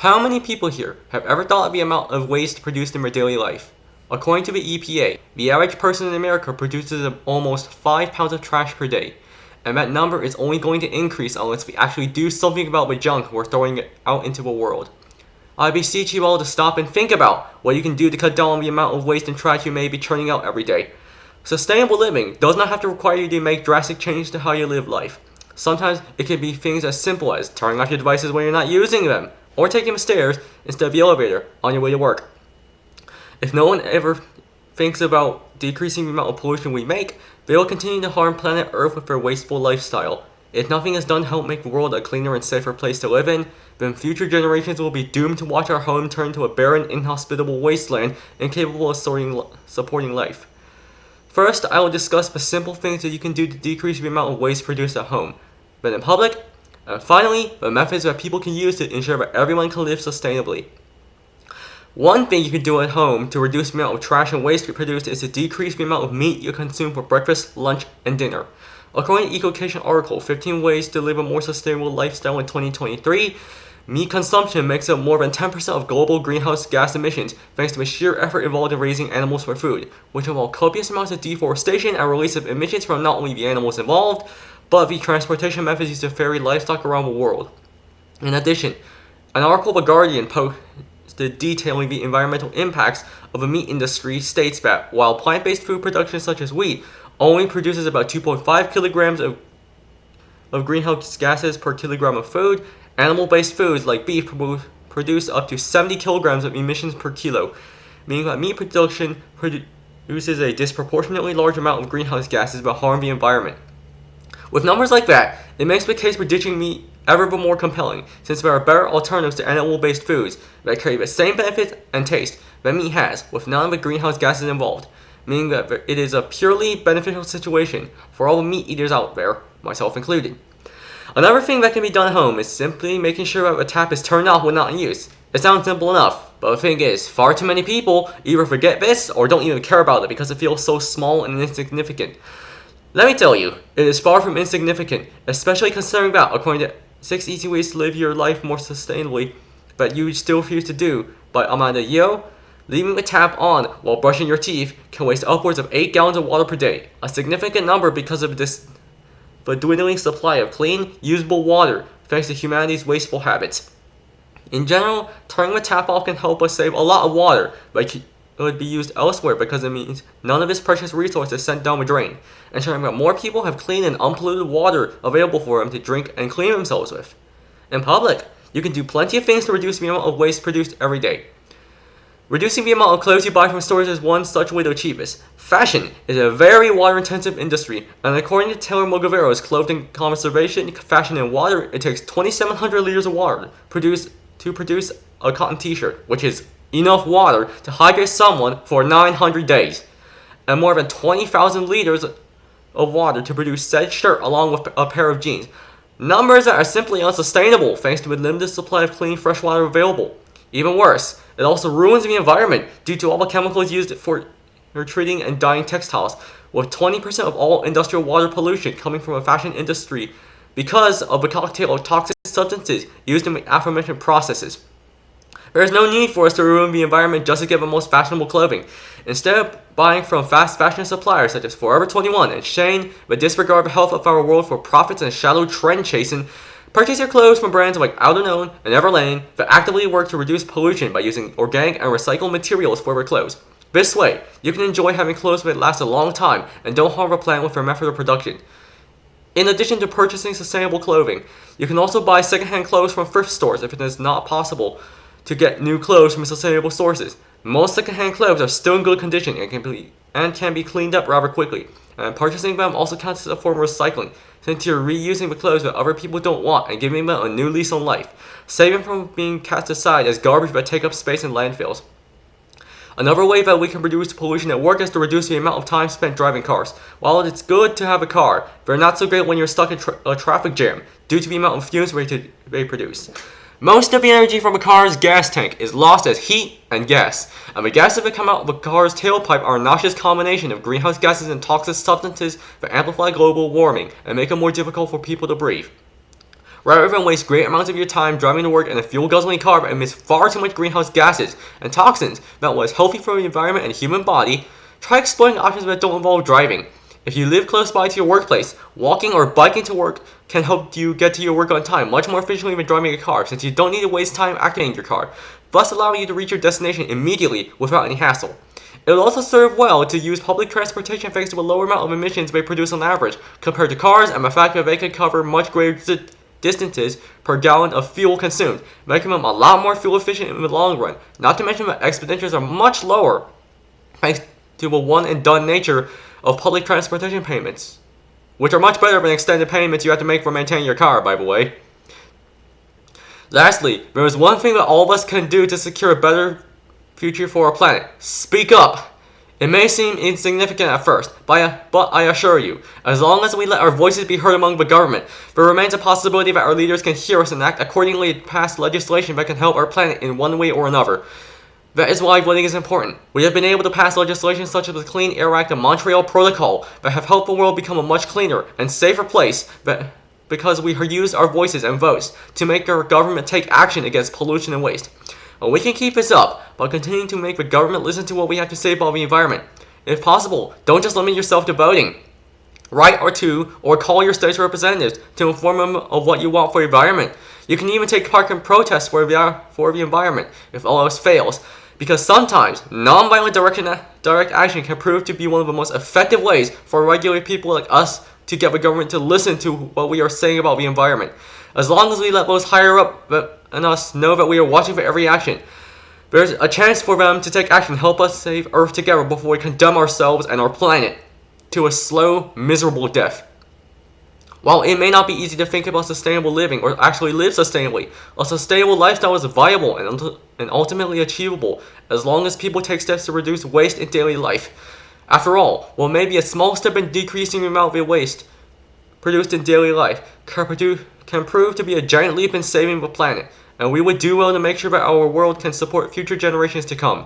How many people here have ever thought of the amount of waste produced in their daily life? According to the EPA, the average person in America produces almost 5 pounds of trash per day, and that number is only going to increase unless we actually do something about the junk we're throwing out into the world. I beseech you all to stop and think about what you can do to cut down on the amount of waste and trash you may be churning out every day. Sustainable living does not have to require you to make drastic changes to how you live life. Sometimes it can be things as simple as turning off your devices when you're not using them, or taking the stairs instead of the elevator on your way to work. If no one ever thinks about decreasing the amount of pollution we make, they will continue to harm planet Earth with their wasteful lifestyle. If nothing is done to help make the world a cleaner and safer place to live in, then future generations will be doomed to watch our home turn to a barren, inhospitable wasteland incapable of supporting life. First, I will discuss the simple things that you can do to decrease the amount of waste produced at home, then in public, and finally, the methods that people can use to ensure that everyone can live sustainably. One thing you can do at home to reduce the amount of trash and waste you produce is to decrease the amount of meat you consume for breakfast, lunch, and dinner. According to Ecocation article, 15 Ways to Live a More Sustainable Lifestyle in 2023, meat consumption makes up more than 10% of global greenhouse gas emissions thanks to the sheer effort involved in raising animals for food, which involve copious amounts of deforestation and release of emissions from not only the animals involved, but the transportation methods used to ferry livestock around the world. In addition, an article The Guardian posted detailing the environmental impacts of the meat industry states that while plant-based food production such as wheat only produces about 2.5 kilograms of greenhouse gases per kilogram of food, animal-based foods like beef produce up to 70 kilograms of emissions per kilo, meaning that meat production produces a disproportionately large amount of greenhouse gases that harm the environment. With numbers like that, it makes the case for ditching meat ever the more compelling, since there are better alternatives to animal-based foods that carry the same benefits and taste that meat has, with none of the greenhouse gases involved, meaning that it is a purely beneficial situation for all the meat eaters out there, myself included. Another thing that can be done at home is simply making sure that the tap is turned off when not in use. It sounds simple enough, but the thing is, far too many people either forget this or don't even care about it because it feels so small and insignificant. Let me tell you, it is far from insignificant, especially considering that, according to 6 Easy Ways to Live Your Life More Sustainably, that you still refuse to do by Amanda Yeo, leaving the tap on while brushing your teeth can waste upwards of 8 gallons of water per day, a significant number because of the dwindling supply of clean, usable water thanks to humanity's wasteful habits. In general, turning the tap off can help us save a lot of water, but it would be used elsewhere because it means none of this precious resource is sent down the drain, ensuring that more people have clean and unpolluted water available for them to drink and clean themselves with. In public, you can do plenty of things to reduce the amount of waste produced every day. Reducing the amount of clothes you buy from stores is one such way to achieve this. Fashion is a very water-intensive industry, and according to Taylor Mogavero's Clothing Conservation, Fashion, and Water, it takes 2,700 liters of water to produce a cotton t-shirt, which is enough water to hydrate someone for 900 days, and more than 20,000 liters of water to produce said shirt along with a pair of jeans. Numbers that are simply unsustainable thanks to the limited supply of clean fresh water available. Even worse, it also ruins the environment due to all the chemicals used for treating and dyeing textiles, with 20% of all industrial water pollution coming from the fashion industry because of the cocktail of toxic substances used in the aforementioned processes. There is no need for us to ruin the environment just to get the most fashionable clothing. Instead of buying from fast fashion suppliers such as Forever 21 and Shane that disregard the health of our world for profits and shallow trend chasing, purchase your clothes from brands like Outerknown and Everlane that actively work to reduce pollution by using organic and recycled materials for their clothes. This way, you can enjoy having clothes that last a long time and don't harm the planet with their method of production. In addition to purchasing sustainable clothing, you can also buy secondhand clothes from thrift stores if it is not possible to get new clothes from sustainable sources. Most secondhand clothes are still in good condition and can be cleaned up rather quickly, and purchasing them also counts as a form of recycling, since you're reusing the clothes that other people don't want and giving them a new lease on life, saving from being cast aside as garbage that take up space in landfills. Another way that we can reduce pollution at work is to reduce the amount of time spent driving cars. While it's good to have a car, they're not so great when you're stuck in a traffic jam due to the amount of fumes they produce. Most of the energy from a car's gas tank is lost as heat and gas, and the gases that come out of a car's tailpipe are a noxious combination of greenhouse gases and toxic substances that amplify global warming and make it more difficult for people to breathe. Rather than waste great amounts of your time driving to work in a fuel-guzzling car that emits far too much greenhouse gases and toxins that was healthy for the environment and human body, try exploring options that don't involve driving. If you live close by to your workplace, walking or biking to work can help you get to your work on time much more efficiently than driving a car, since you don't need to waste time activating your car, thus allowing you to reach your destination immediately without any hassle. It will also serve well to use public transportation thanks to a lower amount of emissions they produce on average compared to cars, and the fact that they can cover much greater distances per gallon of fuel consumed, making them a lot more fuel efficient in the long run. Not to mention that expenditures are much lower thanks to the one-and-done nature of public transportation payments, which are much better than extended payments you have to make for maintaining your car, by the way. Lastly, there is one thing that all of us can do to secure a better future for our planet. Speak up! It may seem insignificant at first, but I assure you, as long as we let our voices be heard among the government, there remains a possibility that our leaders can hear us and act accordingly to pass legislation that can help our planet in one way or another. That is why voting is important. We have been able to pass legislation such as the Clean Air Act and Montreal Protocol that have helped the world become a much cleaner and safer place because we used our voices and votes to make our government take action against pollution and waste. And we can keep this up by continuing to make the government listen to what we have to say about the environment. If possible, don't just limit yourself to voting. Write or call your state's representatives to inform them of what you want for the environment. You can even take part in protests for the environment if all else fails. Because sometimes, non-violent direct action can prove to be one of the most effective ways for regular people like us to get the government to listen to what we are saying about the environment. As long as we let those higher up than us know that we are watching for every action, there's a chance for them to take action and help us save Earth together before we condemn ourselves and our planet to a slow, miserable death. While it may not be easy to think about sustainable living or actually live sustainably, a sustainable lifestyle is viable and ultimately achievable as long as people take steps to reduce waste in daily life. After all, what may be a small step in decreasing the amount of waste produced in daily life can prove to be a giant leap in saving the planet, and we would do well to make sure that our world can support future generations to come.